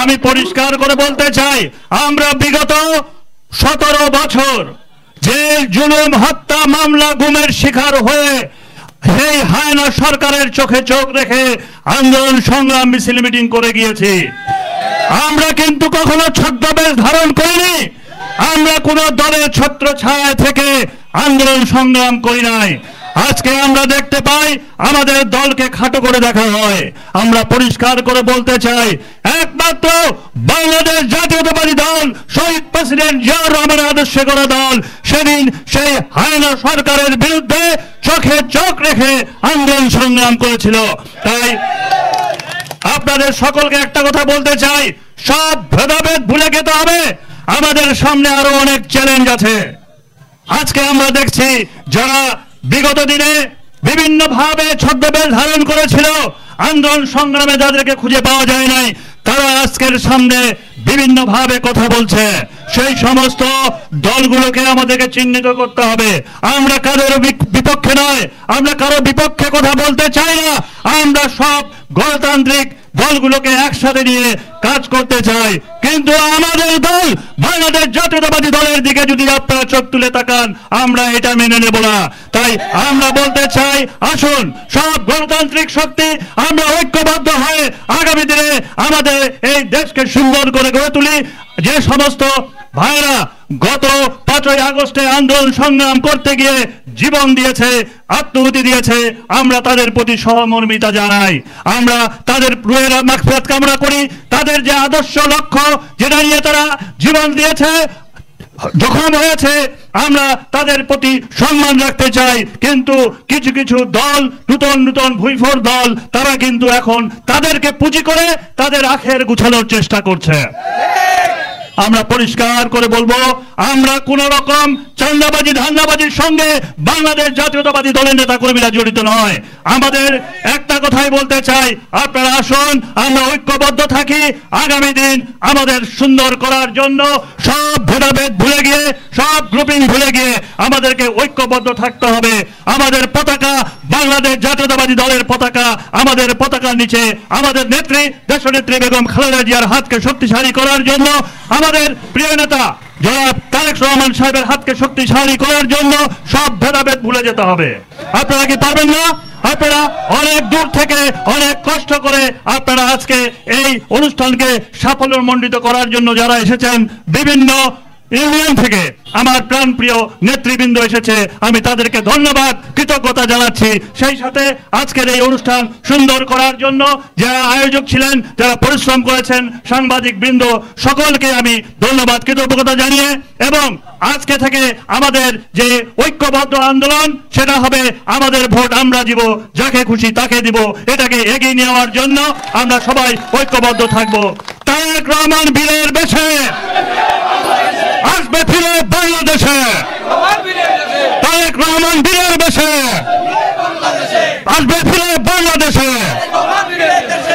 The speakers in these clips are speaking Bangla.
আমি পরিষ্কার করে বলতে চাই, আমরা বিগত 17 বছর যে জুলুম, হত্যা, মামলা, গুমের শিকার হয়ে এই হায়না সরকারের চোখে চোখ রেখে আন্দোলন, সংগ্রাম, মিছিল, মিটিং করে গিয়েছি। আমরা কিন্তু কখনো ছদ্মবেশ ধারণ করিনি। আমরা কোন দলের ছত্র ছায়া থেকে আন্দোলন সংগ্রাম করি নাই। আজকে আমরা দেখতে পাই আমাদের দলকে খাটো করে দেখা হয়। আমরা পরিষ্কার করে বলতে চাই, একমাত্র বাংলাদেশ জাতীয়তাবাদী দল, শহীদ প্রেসিডেন্ট জিয়াউর রহমানের আদর্শে গড়া দল সেদিন সেই হায়না সরকারের বিরুদ্ধে চোখে চোখ রেখে আন্দোলন সংগ্রাম করেছিল। তাই আপনাদের সকলকে একটা কথা বলতে চাই, সব ভেদাভেদ ভুলে যেতে হবে। আমাদের সামনে আরো অনেক চ্যালেঞ্জ আছে। আজকে আমরা দেখছি যারা বিগত দিনে বিভিন্ন ভাবে ছদ্মবেশ ধারণ করেছিল, আন্দোলন সংগ্রামে যাদেরকে খুঁজে পাওয়া যায় নাই, তারা আজকের সামনে বিভিন্ন ভাবে কথা বলছে। সেই সমস্ত দলগুলোকে আমাদেরকে চিহ্নিত করতে হবে। আমরা কারোর বিপক্ষে নয়, আমরা কারো বিপক্ষে কথা বলতে চাই না। আমরা সব গণতান্ত্রিক দলগুলোকে একসাথে নিয়ে কাজ করতে চাই। কিন্তু আমাদের দল বাংলাদেশ জাতীয়তাবাদী দলের দিকে যদি আপনারা চোখ তুলে তাকান, আমরা এটা মেনে নেব না। তাই আমরা বলতে চাই, আসুন সব গণতান্ত্রিক শক্তি আমরা ঐক্যবদ্ধ হয়ে আগামী দিনে আমাদের এই দেশকে সুন্দর করে গড়ে তুলি। যে সমস্ত ভাইরা গত 5ই আগস্টে আন্দোলন সংগ্রাম করতে গিয়ে জীবন দিয়েছে, আত্মহুতি দিয়েছে, আমরা তাদের প্রতি সহমর্মিতা জানাই। আমরা তাদের রুহের মাগফিরাত কামনা করি। তাদের যে আদর্শ লক্ষ্য যেটা নিয়ে তারা জীবন দিয়েছে, জখম হয়েছে, আমরা তাদের প্রতি সম্মান রাখতে চাই। কিন্তু কিছু কিছু দল, নূতন নূতন ভুইফোর দল, তারা কিন্তু এখন তাদেরকে পুঁজি করে তাদের আখের গুছানোর চেষ্টা করছে। আমরা পরিষ্কার করে বলবো, আমরা কোন রকম চাঁদাবাজি, ধান্দাবাজির সঙ্গে বাংলাদেশ জাতীয়তাবাদী দলের নেতা কর্মীরা জড়িত নয়। আমাদের একটা কথাই বলতে চাই, আপনারা আসুন, আমরা ঐক্যবদ্ধ থাকি। আগামী দিন আমাদের সুন্দর করার জন্য সব ভেদাভেদ ভুলে গিয়ে, সব গ্রুপিং ভুলে গিয়ে আমাদেরকে ঐক্যবদ্ধ থাকতে হবে। আমাদের পতাকা বাংলাদেশ জাতীয়তাবাদী দলের পতাকা। আমাদের পতাকার নিচে আমাদের নেত্রী, দেশনেত্রী বেগম খালেদা জিয়ার হাতকে শক্তিশালী করার জন্য, আমাদের প্রিয় নেতা জনাব তারেক রহমান সাহেবের হাতকে শক্তিশালী করার জন্য সব ভেদাভেদ ভুলে যেতে হবে। আপনারা কি পারবেন না? আপনারা অনেক দূর থেকে অনেক কষ্ট করে আপনারা আজকে এই অনুষ্ঠানকে সাফল্যমণ্ডিত করার জন্য যারা এসেছেন, বিভিন্ন ইউনিয়ন থেকে আমার প্রাণপ্রিয় নেতৃবৃন্দ এসেছে, আমি তাদেরকে ধন্যবাদ, কৃতজ্ঞতা জানাচ্ছি। সেই সাথে আজকের এই অনুষ্ঠান সুন্দর করার জন্য যারা আয়োজক ছিলেন, যারা পরিশ্রম করেছেন, সাংবাদিক বৃন্দ, সকলকে আমি ধন্যবাদ, কৃতজ্ঞতা জানিয়ে, এবং আজকে থেকে আমাদের যে ঐক্যবদ্ধ আন্দোলন, সেটা হবে আমাদের ভোট আমরা দিব, যাকে খুশি তাকে দিব। এটাকে এগিয়ে নেওয়ার জন্য আমরা সবাই ঐক্যবদ্ধ থাকব। তারেক রহমান বীরের বেশে আসবে ফিরে বাংলাদেশে। তারেক রহমান বীরের বেশে আসবে ফিরে বাংলাদেশে।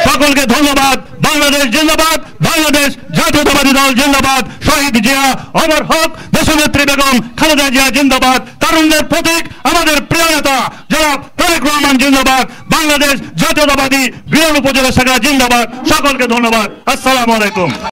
সকলকে ধন্যবাদ। বাংলাদেশ জিন্দাবাদ, বাংলাদেশ জাতীয়তাবাদী দল জিন্দাবাদ, শহীদ জিয়া অমর হোক, দেশনেত্রী বেগম খালেদা জিয়া জিন্দাবাদ, তারুণ্যের প্রতীক আমাদের প্রিয় নেতা জনাব তারেক রহমান জিন্দাবাদ, বাংলাদেশ জাতীয়তাবাদী বিরল উপজেলা শাখা জিন্দাবাদ। সকলকে ধন্যবাদ। আসসালামু আলাইকুম।